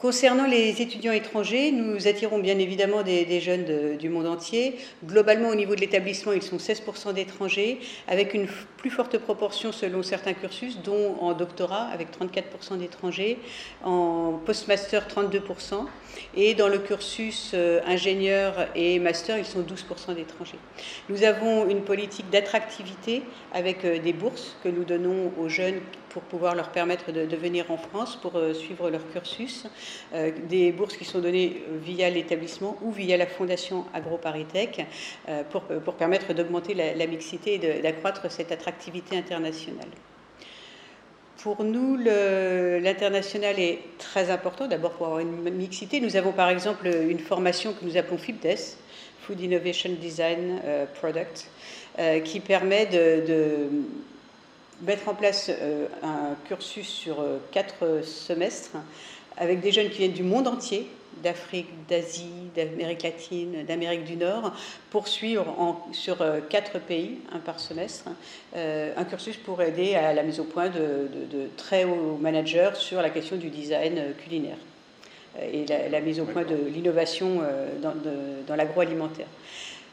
Concernant les étudiants étrangers, nous attirons bien évidemment des jeunes du monde entier. Globalement, au niveau de l'établissement, ils sont 16% d'étrangers, avec une plus forte proportion selon certains cursus, dont en doctorat, avec 34% d'étrangers, en postmaster 32%, et dans le cursus ingénieur et master, ils sont 12% d'étrangers. Nous avons une politique d'attractivité avec des bourses que nous donnons aux jeunes pour pouvoir leur permettre de venir en France pour suivre leur cursus. Des bourses qui sont données via l'établissement ou via la Fondation AgroParisTech pour permettre d'augmenter la mixité et d'accroître cette attractivité internationale. Pour nous, l'international est très important, d'abord pour avoir une mixité. Nous avons par exemple une formation que nous appelons FIPDES, Food Innovation Design Product, qui permet de mettre en place un cursus sur 4 semestres avec des jeunes qui viennent du monde entier, d'Afrique, d'Asie, d'Amérique latine, d'Amérique du Nord, pour suivre sur 4 pays, un par semestre, un cursus pour aider à la mise au point de très hauts managers sur la question du design culinaire et la mise au point de l'innovation dans l'agroalimentaire.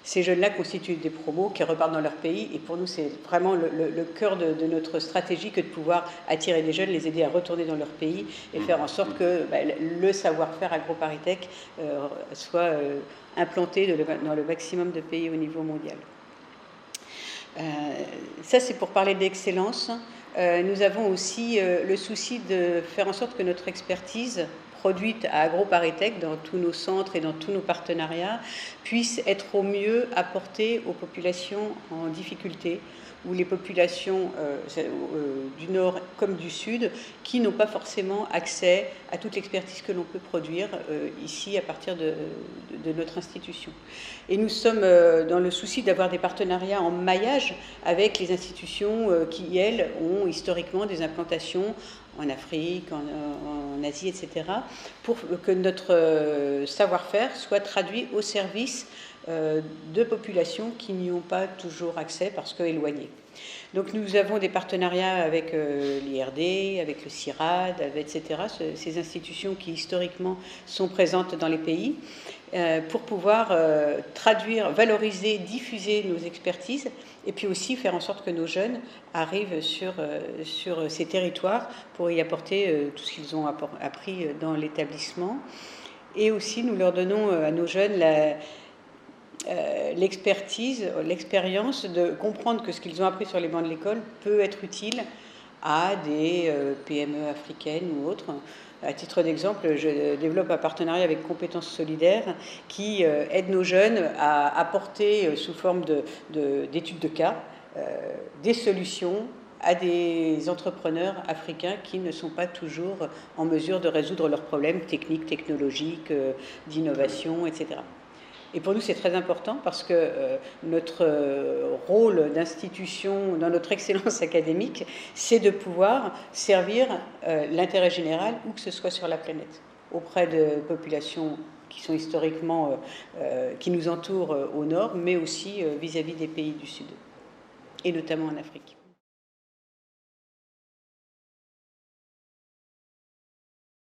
Ces jeunes-là constituent des promos qui repartent dans leur pays, et pour nous, c'est vraiment le cœur de notre stratégie que de pouvoir attirer des jeunes, les aider à retourner dans leur pays et faire en sorte que le savoir-faire AgroParisTech soit implanté dans le maximum de pays au niveau mondial. Ça, c'est pour parler d'excellence. Nous avons aussi le souci de faire en sorte que notre expertise produite à AgroParisTech dans tous nos centres et dans tous nos partenariats puisse être au mieux apportée aux populations en difficulté, ou les populations du Nord comme du Sud qui n'ont pas forcément accès à toute l'expertise que l'on peut produire ici à partir de notre institution. Et nous sommes dans le souci d'avoir des partenariats en maillage avec les institutions qui, elles, ont historiquement des implantations en Afrique, en Asie, etc., pour que notre savoir-faire soit traduit au service de populations qui n'y ont pas toujours accès parce qu'éloignées. Donc nous avons des partenariats avec l'IRD, avec le CIRAD, etc., ces institutions qui historiquement sont présentes dans les pays, pour pouvoir traduire, valoriser, diffuser nos expertises, et puis aussi faire en sorte que nos jeunes arrivent sur ces territoires pour y apporter tout ce qu'ils ont appris dans l'établissement. Et aussi nous leur donnons à nos jeunes l'expérience de comprendre que ce qu'ils ont appris sur les bancs de l'école peut être utile à des PME africaines ou autres. À titre d'exemple, je développe un partenariat avec Compétences Solidaires qui aide nos jeunes à apporter sous forme d'études de cas des solutions à des entrepreneurs africains qui ne sont pas toujours en mesure de résoudre leurs problèmes techniques, technologiques, d'innovation, etc. Et pour nous, c'est très important parce que notre rôle d'institution dans notre excellence académique, c'est de pouvoir servir l'intérêt général, où que ce soit sur la planète, auprès de populations qui sont historiquement, qui nous entourent au nord, mais aussi vis-à-vis des pays du Sud, et notamment en Afrique.